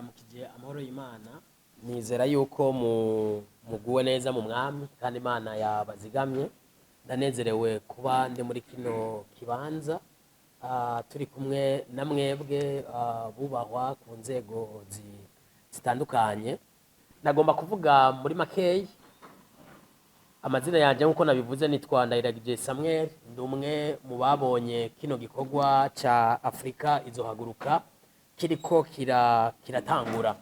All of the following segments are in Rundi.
ndabaramukije amahoro y'Imana nizera yuko muguwe neza mu mwami kandi Imana yabazigamye ndanezerewe kuba ndi muri kino kibanza turi kumwe na mwebwe bubahwa ku nzego zitandukanye nagomba kuvuga muri makeyi amazina yanje nkuko nabivuze nitwa Ndayiragije Samuel ndi umwe mu babonye kino gikorwa ca Afrika izohaguruka kiriko kiratangura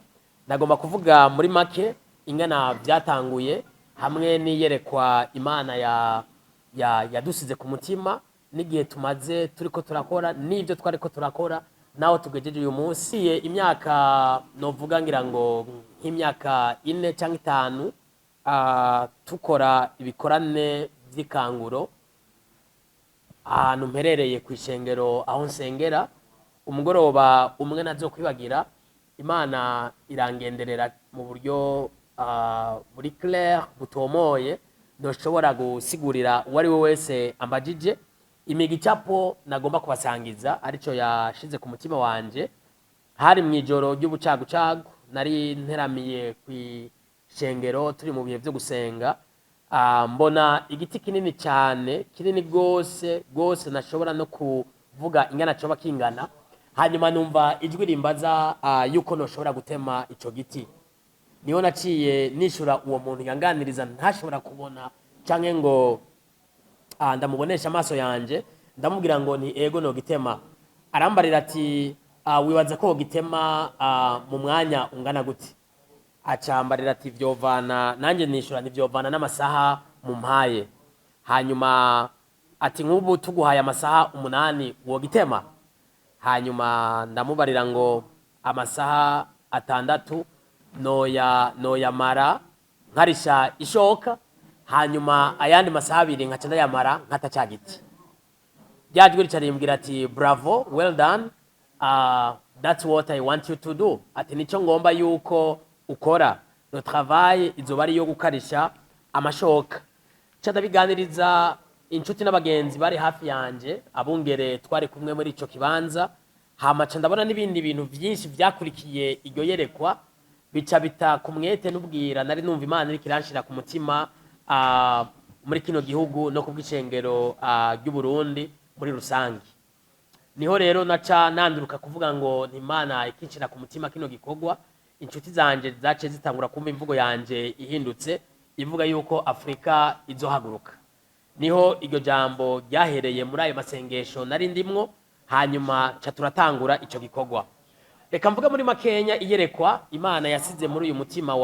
nagomba kuvuga muri make ingana byatanguye hamwe niyerekwa Imana yadusize ku mutima n'igihe tumaze turiko turakora n'ibyo twariko turakora naho tugejeje uyu munsi imyaka novuga ngira ngo nk'imyaka 4 cyangwa 5 tukora ibikorane by'ikanguro ahantu mperereye ku ishengero aho nsengera umugoroba umwe nazo kwibagira Imana irangenderera mu buryo muri clair butomoye ndoshobora gusigurira uwari we wese ambajije imigicapo nagomba kubasangiza arico yashize ku mutima wanje hari mwijoro ry'ubucagucagu nari nteramiye kw'ishengero turi mu bihe byo gusenga mbona igiti kinini cyane kinini gose nashobora no kuvuga ingana coba kingana hanyuma numva ijwi rimbaza yuko noshobora gutema ico giti niho naciye nishura uwo muntu yanganiriza ntashobora kubona canke ngo ndamubonesha amaso yanje ndamubwira ngo ni ego no gitema arambarira ati wibaza ko gitema mu mwanya ungana guti acambarira ati vyovana nanje nishura ntivyovana n'amasaha mu mpaye hanyuma ati nk'ubu tuguhaye amasaha 8 wo gitema hanyuma ndamubarira ngo amasaha 6 noya mara nkarisha ishoka hanyuma ayandi masaha 2 nkaca ndayamara nkataca giti byajwe ricarimbwira ati bravo well done that's what I want you to do ati nico ngomba yuko ukora no travail izoba ari yo gukarisha amashoka cadabiganiriza inshuti n'abagenzi bari hafi yanje abungere twari kumwe muri ico kibanza hamaca ndabona n'ibindi bintu byinshi byakurikiye iryo yerekwa bica bita kumwete n'ubwira nari numva Imana iri kiranshira ku mutima muri kino gihugu no kubw'icengero ry'u Burundi muri rusangi niho rero naca nanduruka kuvuga ngo ni Imana ikinshira ku mutima kino gikorwa inshuti zanje zace zitangura kumva imvugo yanje ihindutse ivuga yuko Afrika izohaguruka niho iryo jambo ryahereye muri ayo masengesho nari ndimwo hanyuma ca turatangura ico gikorwa reka mvuga muri makenya iyerekwa Imana yasize muri uyu mutima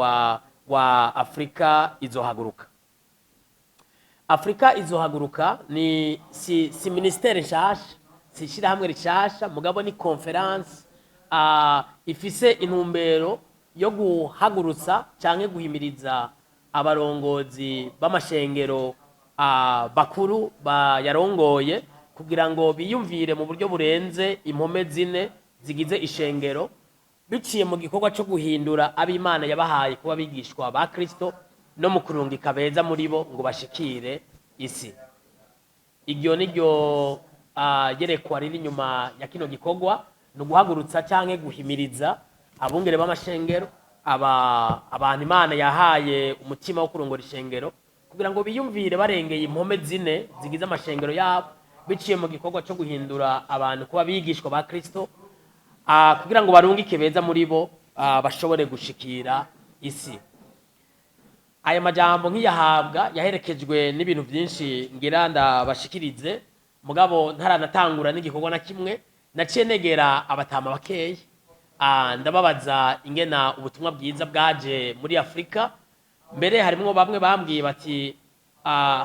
wa Afrika izohaguruka Afrika izohaguruka ni si ministere nshasha si shira hamwe rishasha mugabo ni conference ifise intumbero yo guhagurutsa canke guhimiriza abarongozi b'amashengero bakuru yarongoye kugira ngo biyumvire mu buryo burenze impome zine zigize ishengero biciye mu gikorwa cyo guhindura ab'Imana yabahaye kuba bigishwa ba Kristo no mu kurungika beza muri bo ngo bashikire isi iryo niryo yerekwa riri nyuma ya kino gikorwa no guhagurutsa canke guhimiriza abungere b'amashengero abantu Imana yahaye umutima wo kurongora ishengero kugira ngo biyumvire barengeye impome zine zigize amashengero yabo biciye mu gikorwa cyo guhindura abantu kuba bigishwa ba Kristo kugira ngo barungike beza muri bo bashobore gushikira isi aya majambo nk'iyahabwa yaherekejwe n'ibintu byinshi ngira ndabashikirize mugabo ntaranatangura n'igikorwa na kimwe naciye negera abatama bakeyi ndababaza ingena ubutumwa bwiza bwaje muri Afrika mbere harimwo bamwe bambwiye bati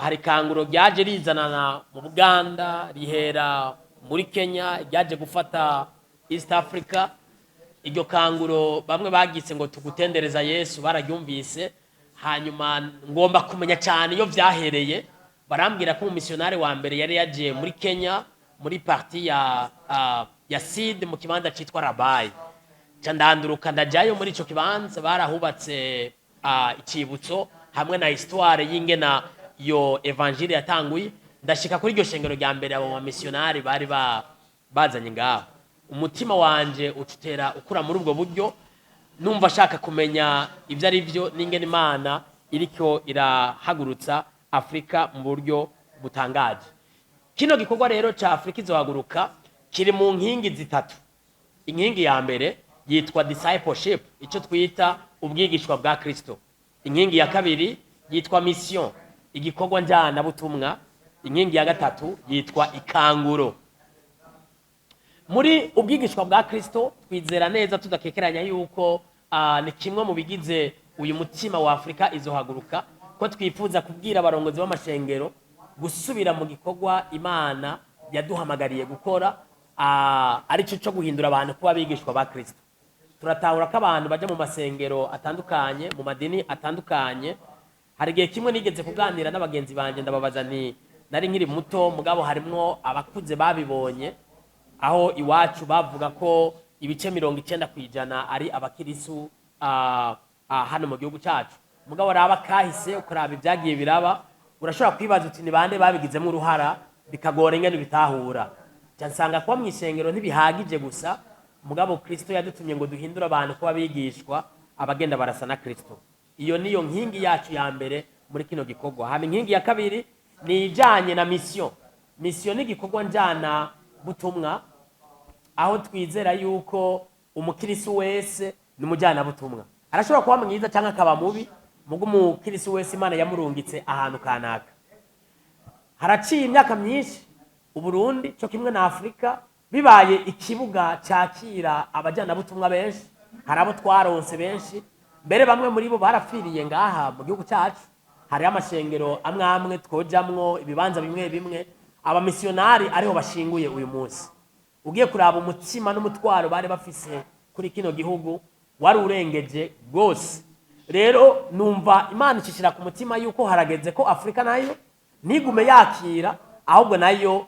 hari kanguro ryaje rizanana mu Buganda rihera muri Kenya ryaje gufata East Africa iryo kanguro bamwe bagitse ngo tugutendereza Yesu bararyumvise hanyuma ngomba kumenya cyane iyo vyahereye barambwira ko umumissionnaire wa mbere yari yaje muri Kenya muri parti ya Sid mu kibanza citwa Rabai candanduruka ndajayo muri ico kibanza barahubatse icibutso hamwe na histoire y'ingena yo evangile yatanguye ndashika kuri iryo shengero rya mbere abo missionnaire bari bazanye ngaho umutima wanje ututera ukura muri ubwo buryo numva ashaka kumenya ibyo ari byo n'ingene imana iriko irahagurutsa Afrika mu buryo butangaje. Kino gikorwa rero ca Afrika izohaguruka kiri mu nkingi zitatu. Inkingi ya mbere yitwa discipleship, ico twita ubwigishwa bwa Kristo. Inkingi ya kabiri yitwa mission, igikorwa njana butumwa. Inkingi ya gatatu yitwa ikanguro. Muri ubwigishwa bwa Kristo twizera neza tudakekeranya yuko ni kimwe mu bigize uyu mutima wa Afrika izohaguruka, ko twifuza kubwira abarongozi b'amashengero gusubira mu gikorwa Imana yaduhamagariye gukora, ari cyo guhindura abantu kuba bigishwa ba Kristo. Turatahura ko abantu baje mu masengero atandukanye, mu madini atandukanye. Hari igihe kimwe nigeze kuganira n'abagenzi banje ndababaza nti nari nkiri muto mugabo harimwo abakuze babibonye, aho iwacu bavuga ko ibice 90% ari abakirisu hano mu gihugu cyacu. Mugabo raba kahise ukuraba ibyagiye biraba, urashobora kwibaza uti ni bande babigizemo uruhara bikagora ingene bitahura. Cyansanga kuba mu isengero ntibihagije gusa, mugabo Kristo yadutumye ngo duhindura abantu kuba bigishwa abagenda barasa na Kristo. Iyo niyo nkingi yacu ya mbere muri kino gikorwa. Hama inkingi ya kabiri ni ijanye na mission. Mission ni gikorwa njana butumwa, aho twizera yuko umukirisu wese ni mujana butumwa. Arashobora kuba mwiza cyangwa akaba mubi, mugo umukirisu wese Imana yamurungitse ahantu kanaka. Haraciye imyaka myinshi Uburundi cyo kimwe na Afrika bibaye ikibuga cyakira abajana butumwa benshi. Hari abo twaronse benshi, mbere bamwe muri bo barafiriye ngaha mu gihugu cyacu. Hari amashengero amwe twojamwo ibibanza bimwe bimwe, abamisiyonari ariho bashinguye uyu munsi. Ugiye kuraba umutima n'umutwaro bari bafise kuri kino gihugu wari urengeje gose. Rero numva Imana icishira ku mutima yuko harageze ko Afrika nayo nigume yakira, ahubwo nayo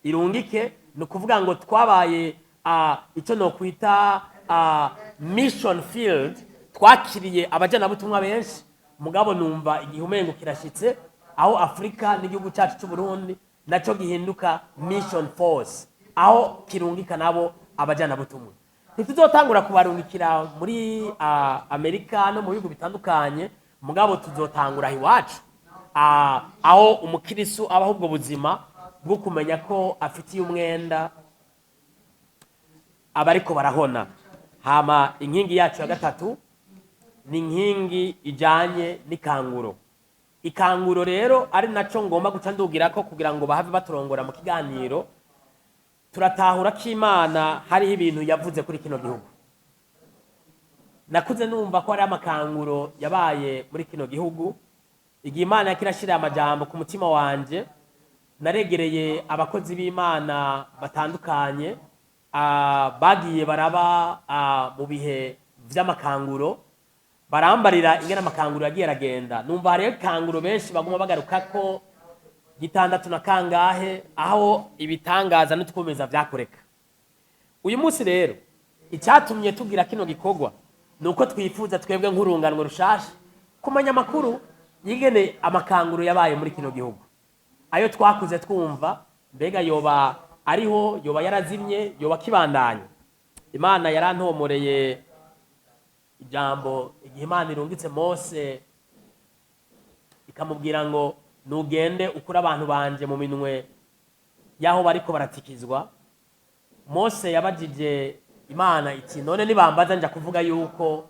irungike ni kuvuga ngo twabaye icyo no kwita mission field, twakiriye abajana butumwa benshi. Mugabo numva igihumengo kirashitse aho Afrika n'igihugu cyacu cy'u Burundi naco gihinduka mission force, aho kirungika nabo abajana butumwa. Ntituzotangura kubarungikira muri Amerika no mu bihugu bitandukanye, mugabo tuzotangura iwacu, aho umukirisu abaho ubwo buzima bwo kumenya ko afitiye umwenda abariko barahona. Hama inkingi yacu ya gatatu ni inkingi ijanye n'ikanguro. Ikanguro rero ari naco ngomba guca ndugira ko kugira ngo bahave baturongora mu kiganiro. Turatahura ko Imana hariho ibintu yavuze kuri kino gihugu. Nakuze numva ko ari amakanguro yabaye muri kino gihugu. Igihe Imana yakirashira amajambo ku mutima wanje, naregereye abakozi b'Imana batandukanye bagiye baraba mu bihe vy'amakanguro, barambarira ingene amakanguro yagiye aragenda. Numva hariho kanguro benshi baguma bagaruka ko gitandatu na kangahe, aho ibitangaza n'utwumeza vyakoreka. Uyu munsi rero icyatumye tugira kino gikorwa nuko twifuza twebwe nk'urunganwe rushasha kumenya makuru yingene amakanguro yabaye muri kino gihugu. Ayo twakuze twumva mbega yoba ariho, yoba yarazimye, yoba kibandanye. Imana yarantomoreye ijambo igihe Imana irungitse Mose ikamubwira ngo nugende ukura abantu banje mu minwe yaho bariko baratikizwa. Mose yabajije Imana iti none nibambaza nja kuvuga yuko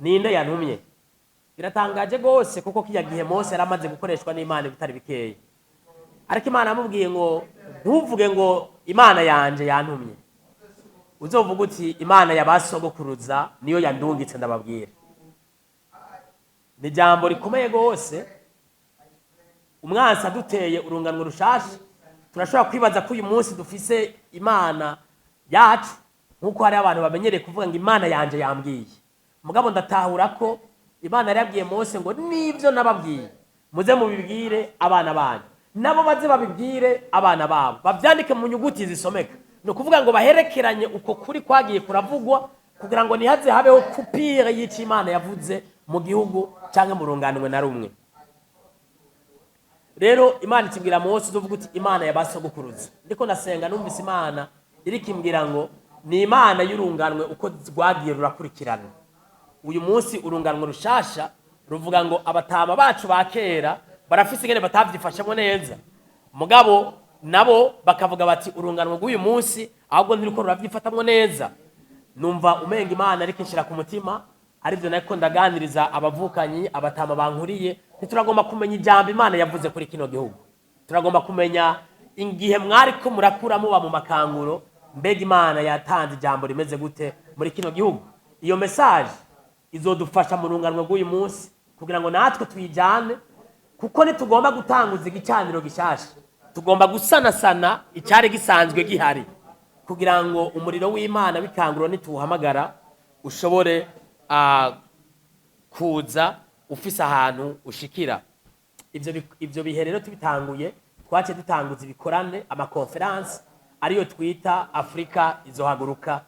ninde yantumye. Biratangaje gose kuko kiya gihe Mose yaramaze gukoreshwa n'Imana bitari bikeye, ariko Imana amubwiye ngo ntuvuge ngo Imana yanje yantumye, uzovuga uti Imana yabasogokuruza niyo yandungitse ndababwira. Ni jambo rikomeye gose. Umwansi aduteye urunganwe rushasha, turashobora kwibaza ko uyu munsi dufise Imana yacu nkuko hari abantu bamenyereye kuvuga ngo Imana yanje yambwiye. Mugabo ndatahura ko Imana yarabwiye Mose ngo nivyo nababwiye muze mubibwire abana banyu, nabo baze babibwire abana babo, bavyandike mu nyuguti zisomeka. No kuvuga ngo baherekeranye uko kuri kwagiye kuravugwa kugira ngo nihaze habeho kupire y'iki Imana yavuze mu gihugu canke mu runganwe na rumwe. Rero Imana itibwira Mose uzovuga uti Imana yabasogokuruza. Ndiko nasenga numvise Imana irikimbwira ngo ni imana y'urunganwe uko rwagiye rurakurikirana. Uyu munsi urunganwe rushasha ruvuga ngo abatama bacu ba kera barafise ingene batavyifashemo neza, mugabo nabo bakavuga bati urunganwe rw'uyu munsi ahubwo ntiriko ruravyifatamwo neza. Numva umenga imana ariko inshira ku mutima, arivyo nariko ndaganiriza abavukanyi abatama bankuriye, ntituragomba kumenya ijambo imana yavuze kuri kino gihugu. Turagomba kumenya ingihe mwariko murakura muba mu makanguro, mbega imana yatanze ijambo rimeze gute muri kino gihugu. Iyo message izodufasha mu runganwe rw'uyu munsi kugira ngo natwe tuyijane, kuko nitugomba gutanguza igicaniro gishasha tugomba gusanasana icyari gisanzwe gihari, kugira ngo umuriro w'imana w'ikanguro nituhamagara ushobore kuza ufise ahantu ushikira. Ivyo bihe rero tubitanguye, twace dutanguza ibikorane amakonferanse ariyo twita Afrika izohaguruka.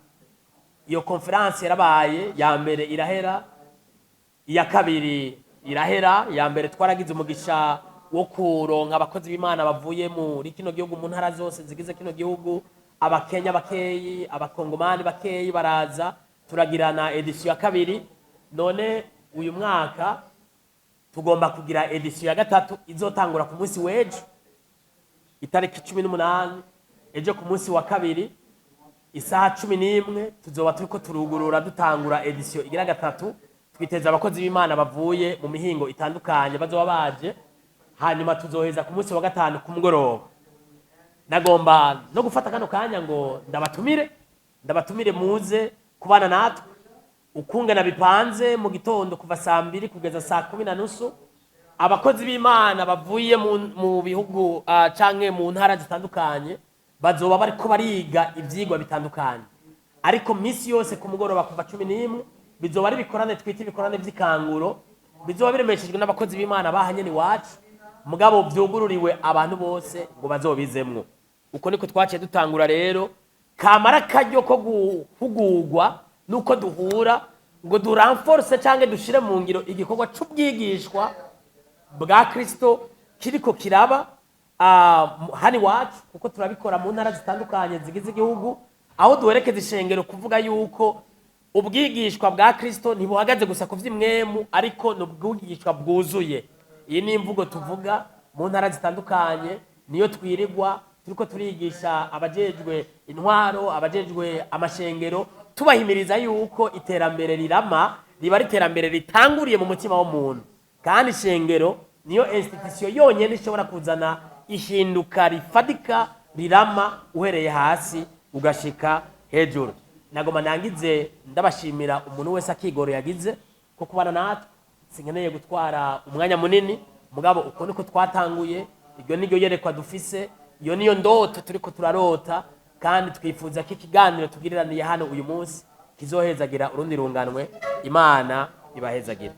Iyo konferanse yarabaye, ya mbere irahera, iya kabiri irahera. Ya mbere twaragize umugisha wo kuronka abakozi b'Imana bavuye muri kino gihugu mu ntara zose zigize kino gihugu, abakenya bakeyi, abakongomani bakeyi baraza, turagirana edition ya kabiri. None uyu mwaka tugomba kugira edition ya gatatu izotangura ku munsi w'ejo itariki 18, ejo ku munsi wa kabiri isaha 11 tuzoba turiko turugurura dutangura edition igira gatatu. Twiteza abakozi b'Imana bavuye mu mihingo itandukanye bazoba baje, hanyuma tuzoheza ku munsi wa gatanu ku mugoroba. Nagomba no gufata kano kanya ngo ndabatumire muze kubana natwe ukungana bipanze mu gitondo kuva saa 2 kugeza saa 10:30. Abakozi b'Imana bavuye mu bihugu canke mu ntara zitandukanye bazoba bariko bariga ivyigwa bitandukanye, ariko misi yose ku mugoroba kuva 11 bizoba ari bikorane twita ibikorane vy'ikanguro, bizoba biremeshejwe n'abakozi b'Imana bahanyene iwacu, mugabo vyugururiwe abantu bose ngo bazobizemwo. Uko niko twaciye dutangura rero, kamara karyo ko guhugurwa nuko duhura ngo duranforce canke dushire mu ngiro igikorwa c'ubwigishwa bwa Kristo kiriko kiraba hani wacu, kuko turabikora mu ntara zitandukanye zigize igihugu, aho duherekeza ishengero kuvuga yuko ubwigishwa bwa Kristo ntibuhagaze gusa ku vy'imwemu, ariko n'ubwigishwa bwuzuye. Iyi ni imvugo tuvuga mu ntara zitandukanye, niyo twirirwa turiko turigisha abajejwe intwaro, abajejwe amashengero, tubahimiriza yuko iterambere rirama riba riterambere ritanguriye mu mutima w'umuntu, kandi ishengero niyo institution yonyene ishobora kuzana ihinduka rifadika rirama uhereye hasi ugashika hejuru. Nagoma nangize ndabashimira umuntu wese akigoro yagize ko kubana natwe, sinkeneye gutwara umwanya munini, mugabo uko niko twatanguye. Iryo niryo yerekwa dufise, iyo niyo ndoto turiko turarota, kandi twifuza ko ikiganiro tugiriraniye hano uyu munsi kizohezagira urundi runganwe. Imana ibahezagira.